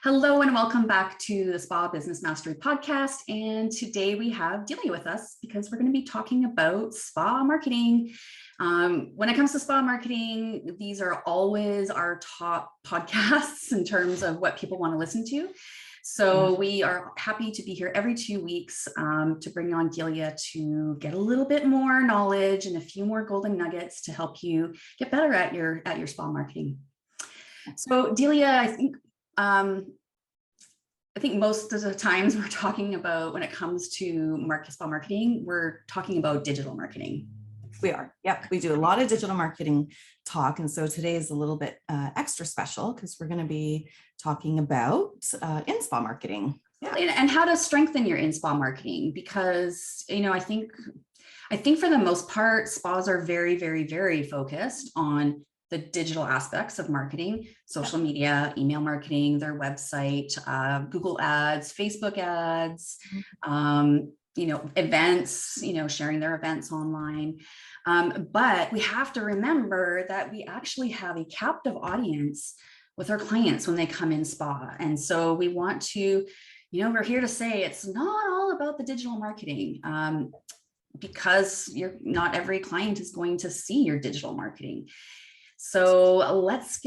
Hello and welcome back to the Spa Business Mastery Podcast. And today we have Delia with us because we're going to be talking about spa marketing. When it comes to spa marketing, these are always our top podcasts in terms of what people want to listen to. So we are happy to be here every 2 weeks to bring on Delia to get a little bit more knowledge and a few more golden nuggets to help you get better at your spa marketing. So Delia, I think most of the times we're talking about, when it comes to spa marketing, we're talking about digital marketing. We are. Yep. We do a lot of digital marketing talk. And so today is a little bit extra special because we're going to be talking about in-spa marketing. Yeah. And how to strengthen your in-spa marketing, because, I think for the most part, spas are very, very, very focused on the digital aspects of marketing, social media, email marketing, their website, Google ads, Facebook ads, events, sharing their events online. But we have to remember that we actually have a captive audience with our clients when they come in spa. And so we want to, we're here to say it's not all about the digital marketing, because not every client is going to see your digital marketing. So let's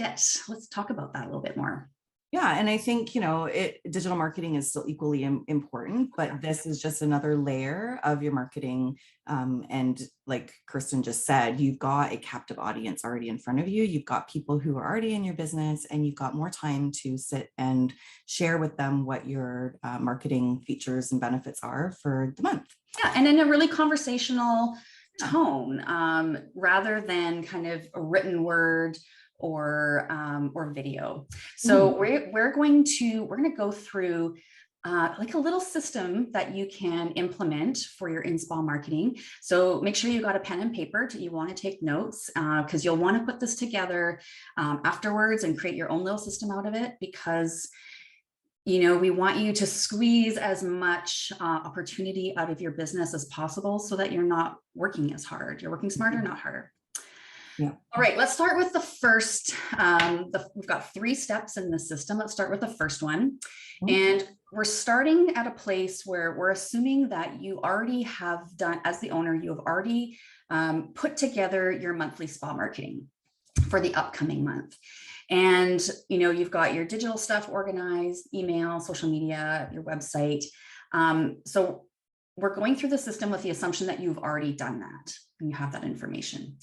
talk about that a little bit more. Yeah. And I think, digital marketing is still equally important, but this is just another layer of your marketing. And like Kirsten just said, you've got a captive audience already in front of you. You've got people who are already in your business, and you've got more time to sit and share with them what your marketing features and benefits are for the month. Yeah. And in a really conversational tone, rather than kind of a written word or video. So we're going to go through like a little system that you can implement for your in-spa marketing. So make sure you got a pen and paper. You want to take notes because you'll want to put this together afterwards and create your own little system out of it, because we want you to squeeze as much opportunity out of your business as possible so that you're not working as hard. You're working smarter, not harder. Yeah. All right, let's start with the first. We've got 3 steps in the system. Let's start with the first one. And we're starting at a place where we're assuming that you already have done, as the owner, you have already put together your monthly spa marketing for the upcoming month. And, you've got your digital stuff organized, email, social media, your website. So we're going through the system with the assumption that you've already done that and you have that information.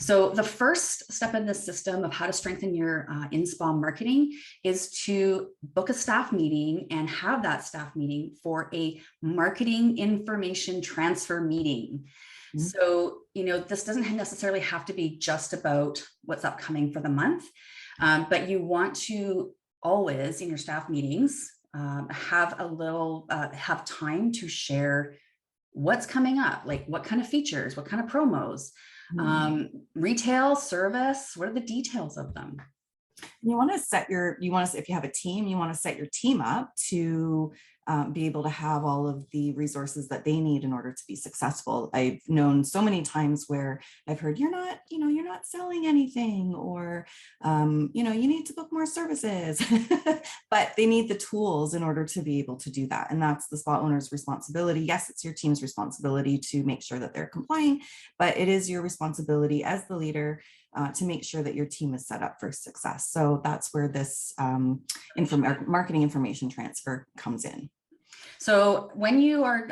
So the first step in this system of how to strengthen your in-spa marketing is to book a staff meeting and have that staff meeting for a marketing information transfer meeting. So, this doesn't necessarily have to be just about what's upcoming for the month. But you want to always, in your staff meetings, have have time to share what's coming up, like what kind of features, what kind of promos, retail, service, what are the details of them? You want to if you have a team, you want to set your team up to be able to have all of the resources that they need in order to be successful. I've known so many times where I've heard you're not selling anything, or, you need to book more services, but they need the tools in order to be able to do that. And that's the spa owner's responsibility. Yes, it's your team's responsibility to make sure that they're complying, but it is your responsibility as the leader to make sure that your team is set up for success. So that's where this marketing information transfer comes in. So when you're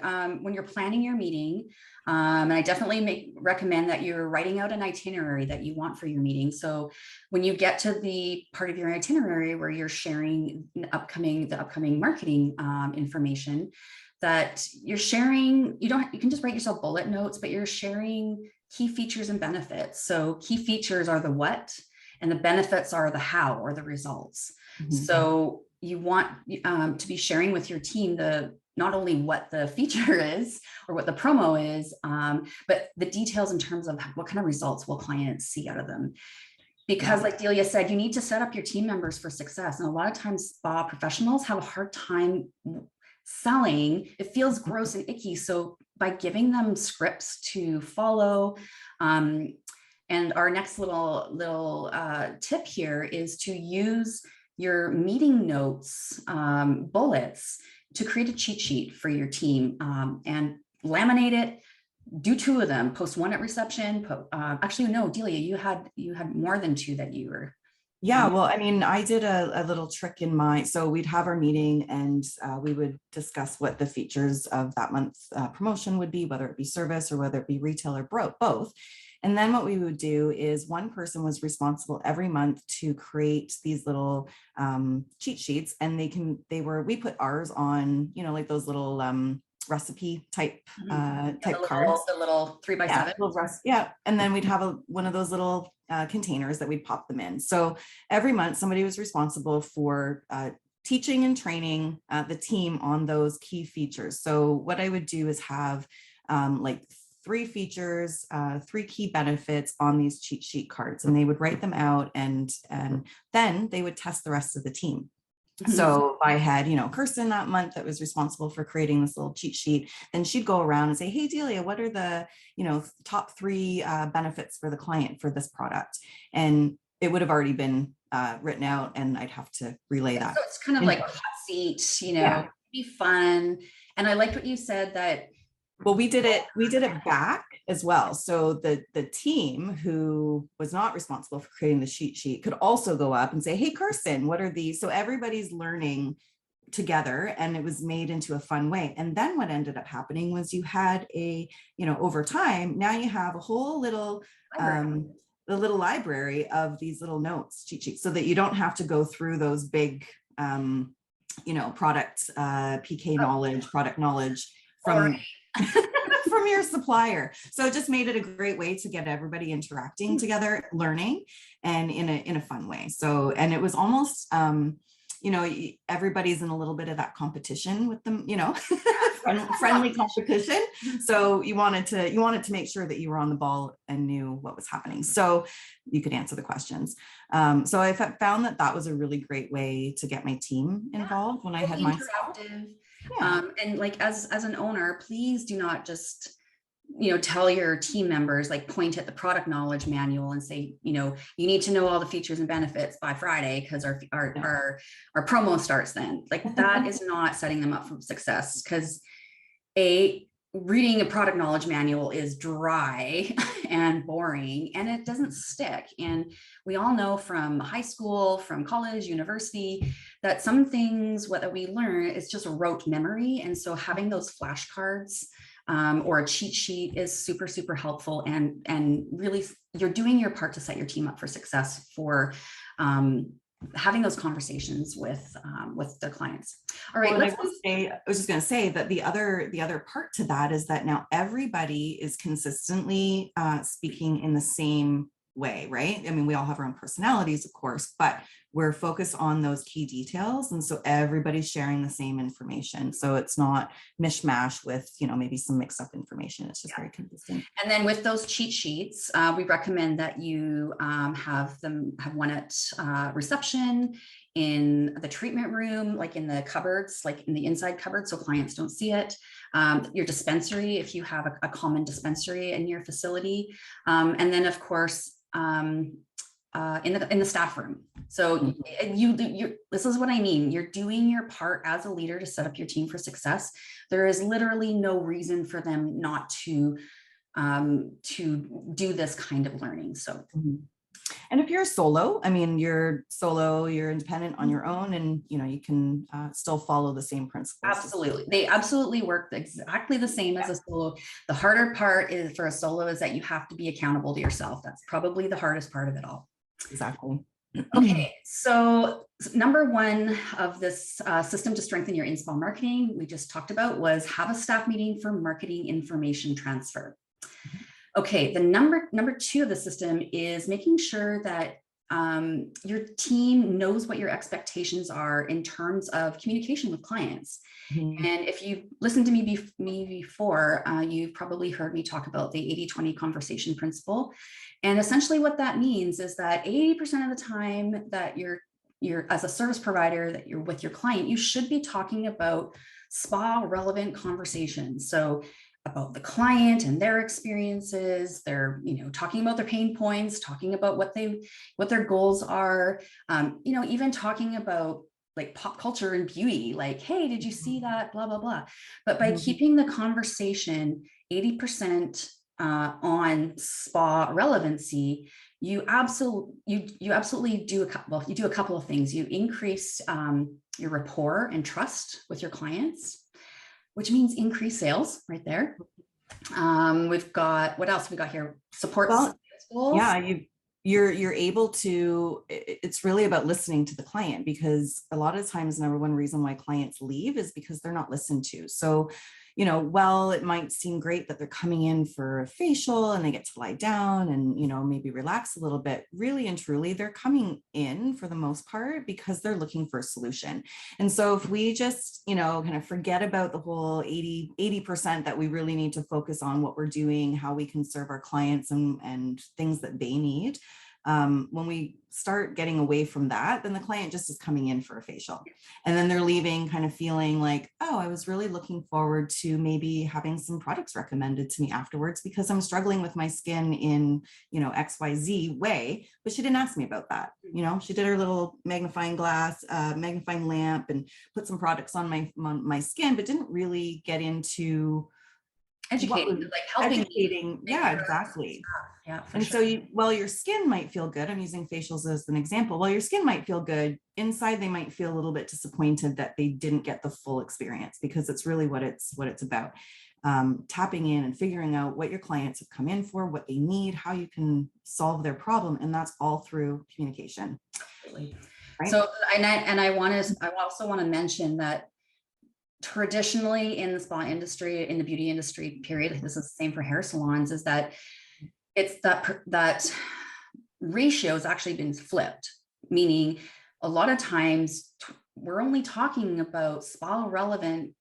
planning your meeting, and I definitely recommend that you're writing out an itinerary that you want for your meeting. So when you get to the part of your itinerary where you're sharing the upcoming marketing information that you're sharing, you can just write yourself bullet notes, but you're sharing key features and benefits. So key features are the what, and the benefits are the how or the results. So you want to be sharing with your team not only what the feature is or what the promo is, but the details in terms of what kind of results will clients see out of them. Because like Delia said, you need to set up your team members for success. And a lot of times spa professionals have a hard time selling. It feels gross and icky. So by giving them scripts to follow, and our next little tip here is to use your meeting notes, bullets to create a cheat sheet for your team, and laminate it. Do 2 of them, post 1 at reception. Actually, no, Delia, you had more than 2 that you were. Yeah, well, I mean, I did a little trick in my, so we'd have our meeting and we would discuss what the features of that month's promotion would be, whether it be service or whether it be retail or both. And then what we would do is one person was responsible every month to create these little cheat sheets, and we put ours on, you know, like those little recipe type cards. The little 3x7. Yeah, and then we'd have one of those little containers that we'd pop them in. So every month somebody was responsible for teaching and training the team on those key features. So what I would do is have like 3 features, 3 key benefits on these cheat sheet cards, and they would write them out, and then they would test the rest of the team. So I had, you know, Kirsten that month that was responsible for creating this little cheat sheet. Then she'd go around and say, hey, Delia, what are the, you know, top 3 benefits for the client for this product? And it would have already been written out, and I'd have to relay that. So it's kind of like a hot seat, you know, be fun. And I liked what you said that. Well, we did it back as well. So the team who was not responsible for creating the cheat sheet could also go up and say, hey, Kirsten, what are these? So everybody's learning together, and it was made into a fun way. And then what ended up happening was you had over time, now you have a whole little the little library of these little notes, cheat sheets, so that you don't have to go through those big product product knowledge from from your supplier. So it just made it a great way to get everybody interacting together, learning, and in a fun way. So, and it was almost everybody's in a little bit of that competition with them, friendly competition. So you wanted to make sure that you were on the ball and knew what was happening, so you could answer the questions. So I found that was a really great way to get my team involved when I had my interactive. And like as an owner, please do not just tell your team members, like point at the product knowledge manual and say, you need to know all the features and benefits by Friday because our promo starts then. Like that is not setting them up for success, because reading a product knowledge manual is dry and boring, and it doesn't stick. And we all know from high school, from college, university, that some things that we learn is just rote memory. And so having those flashcards or a cheat sheet is super, super helpful. And really, you're doing your part to set your team up for success for having those conversations with their clients. All right. I was just going to say that the other part to that is that now everybody is consistently speaking in the same way, right? I mean, we all have our own personalities, of course, but we're focused on those key details. And so everybody's sharing the same information. So it's not mishmash with, maybe some mixed up information. It's just very consistent. And then with those cheat sheets, we recommend that you have one at reception, in the treatment room, like in the cupboards, like in the inside cupboard, so clients don't see it. Your dispensary, if you have a common dispensary in your facility. And then of course, in the staff room. So this is what I mean. You're doing your part as a leader to set up your team for success. There is literally no reason for them not to do this kind of learning. So. And if you're solo, you're independent on your own, and you can still follow the same principles. Absolutely. They absolutely work exactly the same as a solo. The harder part is for a solo is that you have to be accountable to yourself. That's probably the hardest part of it all. Exactly. Okay, so number 1 of this system to strengthen your in-small marketing we just talked about was have a staff meeting for marketing information transfer. Okay, the number 2 of the system is making sure that your team knows what your expectations are in terms of communication with clients. Mm-hmm. And if you've listened to me before, you've probably heard me talk about the 80-20 conversation principle. And essentially what that means is that 80% of the time that you're as a service provider, that you're with your client, you should be talking about spa relevant conversations. So about the client and their experiences. They're, talking about their pain points, talking about what their goals are, even talking about like pop culture and beauty, like, hey, did you see that? Blah, blah, blah. But by keeping the conversation 80% on spa relevancy, you absolutely do you do a couple of things. You increase your rapport and trust with your clients, which means increased sales right there. We've got, what else we got here? Support goals. Yeah, you're able to, it's really about listening to the client, because a lot of times, number one reason why clients leave is because they're not listened to. So, well, it might seem great that they're coming in for a facial and they get to lie down and, maybe relax a little bit. Really and truly, they're coming in for the most part because they're looking for a solution. And so if we just, kind of forget about the whole 80% that we really need to focus on what we're doing, how we can serve our clients and things that they need. When we start getting away from that, then the client just is coming in for a facial, and then they're leaving kind of feeling like, oh, I was really looking forward to maybe having some products recommended to me afterwards because I'm struggling with my skin in, XYZ way, but she didn't ask me about that. She did her little magnifying lamp and put some products on my skin, but didn't really get into educating, like helping. Educating. Yeah, exactly. Yeah. And sure. So while your skin might feel good, I'm using facials as an example, while your skin might feel good, inside they might feel a little bit disappointed that they didn't get the full experience, because it's really what it's about. Tapping in and figuring out what your clients have come in for, what they need, how you can solve their problem. And that's all through communication. Absolutely. Right? So, I also want to mention that traditionally in the spa industry, in the beauty industry, period, this is the same for hair salons, is that it's that ratio has actually been flipped, meaning a lot of times we're only talking about spa relevant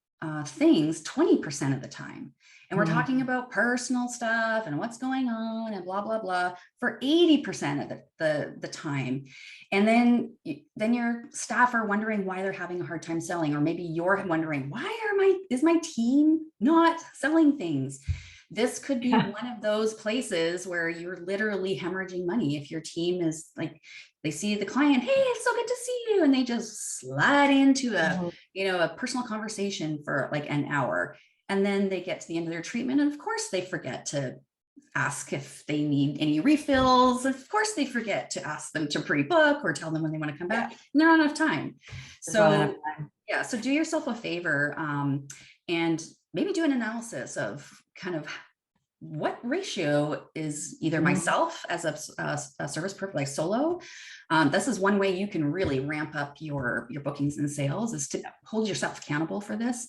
things 20% of the time. And we're talking about personal stuff and what's going on and blah, blah, blah for 80% of the time. And then your staff are wondering why they're having a hard time selling, or maybe you're wondering, is my team not selling things? This could be one of those places where you're literally hemorrhaging money. If your team is like, they see the client, hey, it's so good to see you, and they just slide into a personal conversation for like an hour. And then they get to the end of their treatment. And of course they forget to ask if they need any refills. Of course they forget to ask them to pre-book or tell them when they want to come back. And there aren't enough time. So do yourself a favor and maybe do an analysis of kind of what ratio is either myself as a service person, like solo. This is one way you can really ramp up your bookings and sales, is to hold yourself accountable for this.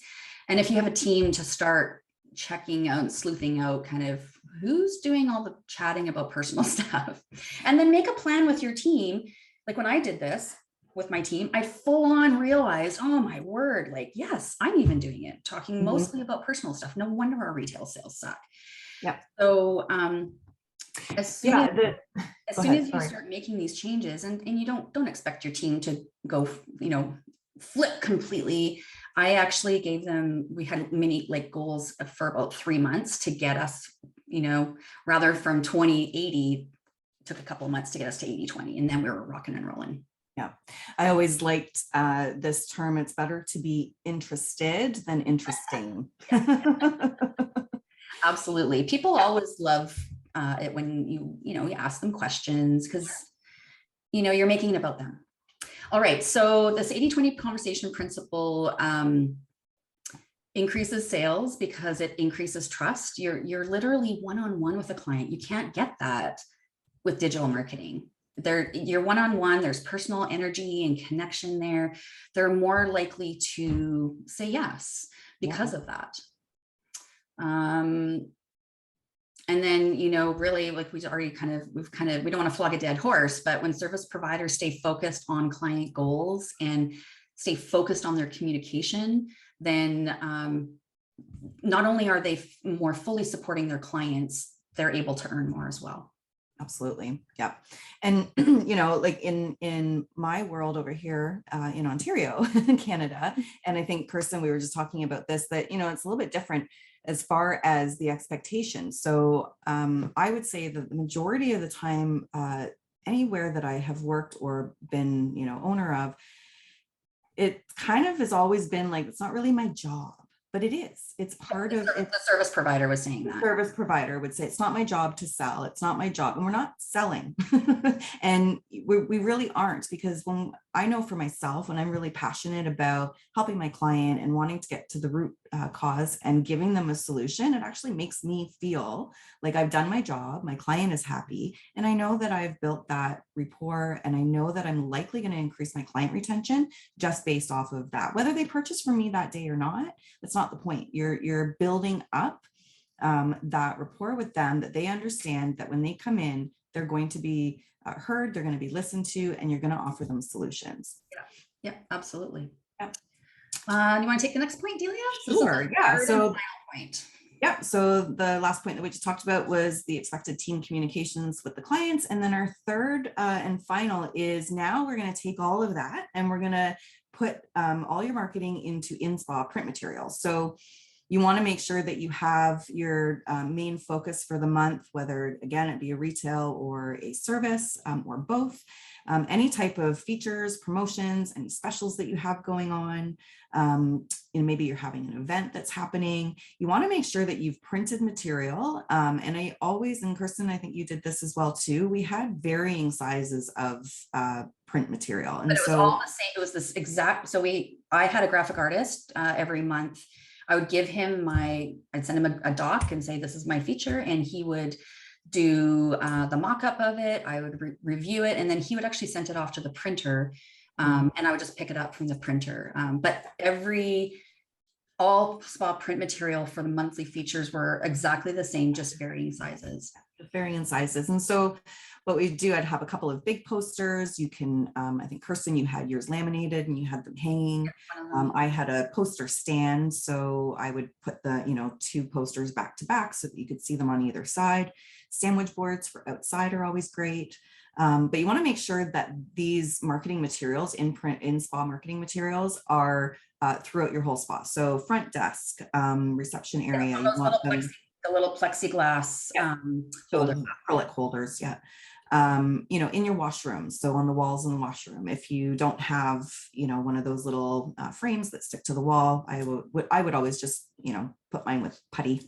And if you have a team, to start checking out, sleuthing out kind of who's doing all the chatting about personal stuff, and then make a plan with your team. Like when I did this with my team, I full on realized, oh my word, like, yes, I'm even doing it, talking mostly about personal stuff. No wonder our retail sales suck. Yeah. So as soon as you start making these changes, and you don't expect your team to go, flip completely. I actually gave them, we had mini like goals for about 3 months to get us, rather from 20-80, took a couple of months to get us to 80-20, and then we were rocking and rolling. Yeah. I always liked this term. It's better to be interested than interesting. Absolutely. People always love it when you ask them questions, because, you're making it about them. All right. So this 80-20 conversation principle increases sales because it increases trust. You're literally one-on-one with a client. You can't get that with digital marketing. You're one-on-one, there's personal energy and connection there. They're more likely to say yes because of that. And then, really, like we don't want to flog a dead horse, but when service providers stay focused on client goals and stay focused on their communication, then not only are they more fully supporting their clients, they're able to earn more as well. Absolutely. Yeah. And, like in my world over here in Ontario, Canada, and I think, Kirsten, we were just talking about this, that, it's a little bit different. as far as the expectations. So I would say that the majority of the time, anywhere that I have worked or been, owner of, it kind of has always been like, it's not really my job, but it is. It's part of it. The service provider was saying that. Service provider would say, it's not my job to sell. It's not my job. And we're not selling. And we really aren't, because when I know for myself, when I'm really passionate about helping my client and wanting to get to the root cause and giving them a solution, it actually makes me feel like I've done my job. My client is happy. And I know that I've built that rapport, and I know that I'm likely going to increase my client retention just based off of that. Whether they purchase from me that day or not, that's not the point. You're building up that rapport with them, that they understand that when they come in, they're going to be heard, they're going to be listened to, and you're going to offer them solutions. Yeah, absolutely. Yeah. You want to take the next point, Delia? Sure. Yeah. So final point. Yeah. So the last point that we just talked about was the expected team communications with the clients. And then our third and final is, now we're going to take all of that and we're going to put all your marketing into InSpa print materials. So you want to make sure that you have your main focus for the month, whether, again, it be a retail or a service or both. Any type of features, promotions, any specials that you have going on. Maybe you're having an event that's happening. You want to make sure that you've printed material. And I always, and Kirsten, I think you did this as well too, we had varying sizes of print material. And but it was all the same. It was this exact. So I had a graphic artist every month. I would give him I'd send him a doc and say, this is my feature. And he would do the mock-up of it. I would review it. And then he would actually send it off to the printer. And I would just pick it up from the printer. But all spa print material for the monthly features were exactly the same, just varying sizes. Varying sizes. And so what we do, I'd have a couple of big posters. You can, I think Kirsten, you had yours laminated and you had them hanging. I had a poster stand. So I would put the, 2 posters back to back so that you could see them on either side. Sandwich boards for outside are always great. But you want to make sure that these marketing materials, in spa marketing materials, are throughout your whole spa. So front desk, reception area. The little plexiglass acrylic holders. Yeah. In your washroom. So on the walls in the washroom, if you don't have, one of those little frames that stick to the wall, I would always just, put mine with putty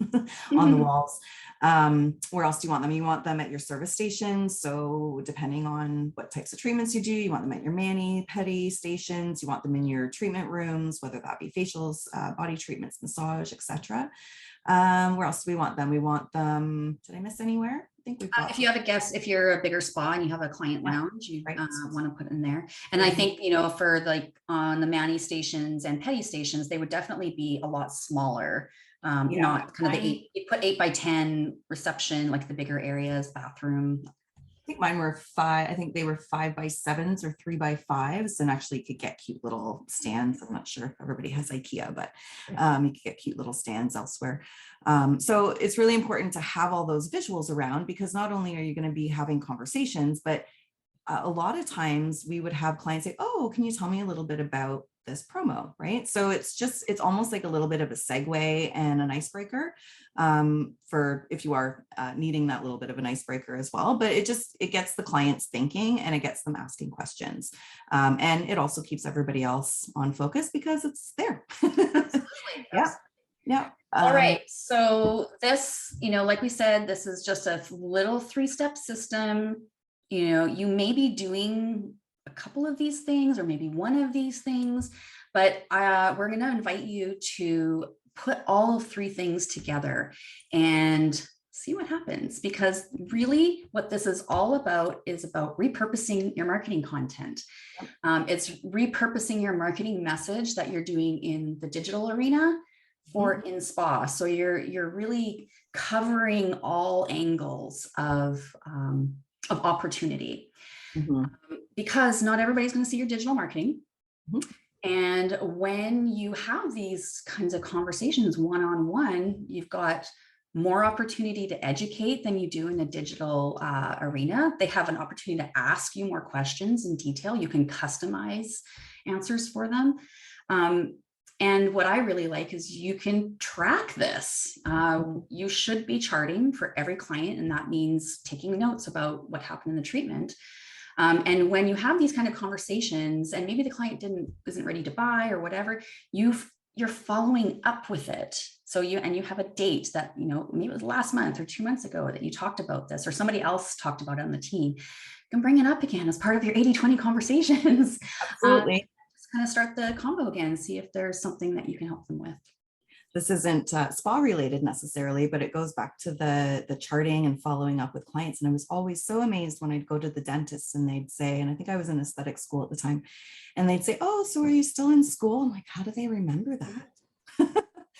on the walls. Where else do you want them? You want them at your service stations. So depending on what types of treatments you do, you want them at your mani, pedi stations. You want them in your treatment rooms, whether that be facials, body treatments, massage, etc. Where else do we want them? We want them, did I miss anywhere? I think we've got if you have a guest, if you're a bigger spa and you have a client lounge, you want to put in there. And I think, for like on the mani stations and pedi stations, they would definitely be a lot smaller. Not kind of you put 8 by 10 reception, like the bigger areas, bathroom. I think mine were 5. I think they were 5 by 7s or 3 by 5s, and actually you could get cute little stands. I'm not sure if everybody has IKEA, but you could get cute little stands elsewhere. So it's really important to have all those visuals around, because not only are you going to be having conversations, but a lot of times we would have clients say, oh, can you tell me a little bit about this promo, right? So it's almost like a little bit of a segue and an icebreaker for if you are needing that little bit of an icebreaker as well. But it gets the clients thinking, and it gets them asking questions. And it also keeps everybody else on focus because it's there. Yeah. All right. So this, like we said, this is just a little 3-step system. You may be doing a couple of these things or maybe one of these things, but we're going to invite you to put all 3 things together and see what happens, because really what this is all about is about repurposing your marketing content. It's repurposing your marketing message that you're doing in the digital arena for in spa. So you're really covering all angles of opportunity. Because not everybody's going to see your digital marketing. And when you have these kinds of conversations one-on-one, you've got more opportunity to educate than you do in a digital arena. They have an opportunity to ask you more questions in detail. You can customize answers for them. And what I really like is you can track this. You should be charting for every client, and that means taking notes about what happened in the treatment. And when you have these kind of conversations, and maybe the client isn't ready to buy or whatever, you're following up with it. So you have a date that, maybe it was last month or 2 months ago that you talked about this, or somebody else talked about it on the team. You can bring it up again as part of your 80-20 conversations. Absolutely. Just kind of start the combo again, see if there's something that you can help them with. This isn't spa related necessarily, but it goes back to the charting and following up with clients. And I was always so amazed when I'd go to the dentist and they'd say, and I think I was in aesthetic school at the time, and they'd say, "Oh, so are you still in school?" I'm like, how do they remember that?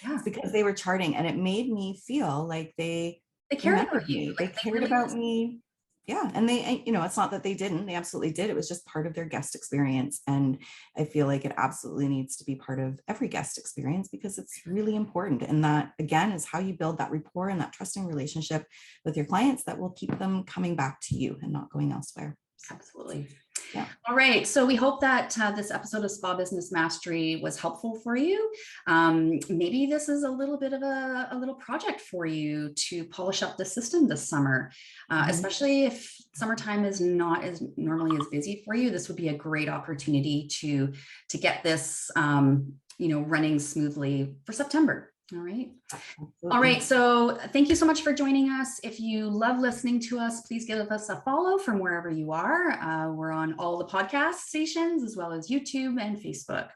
Yeah. It's because they were charting, and it made me feel like they cared about you. They cared about me. Yeah. And they, it's not that they didn't, they absolutely did. It was just part of their guest experience. And I feel like it absolutely needs to be part of every guest experience, because it's really important. And that, again, is how you build that rapport and that trusting relationship with your clients that will keep them coming back to you and not going elsewhere. Absolutely. Yeah. All right. So we hope that this episode of Spa Business Mastery was helpful for you. Maybe this is a little bit of a little project for you to polish up the system this summer, especially if summertime is not as normally as busy for you. This would be a great opportunity to get this, running smoothly for September. All right. Absolutely. All right. So thank you so much for joining us. If you love listening to us, please give us a follow from wherever you are. We're on all the podcast stations as well as YouTube and Facebook.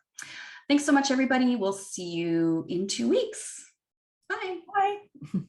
Thanks so much, everybody. We'll see you in 2 weeks. Bye. Bye.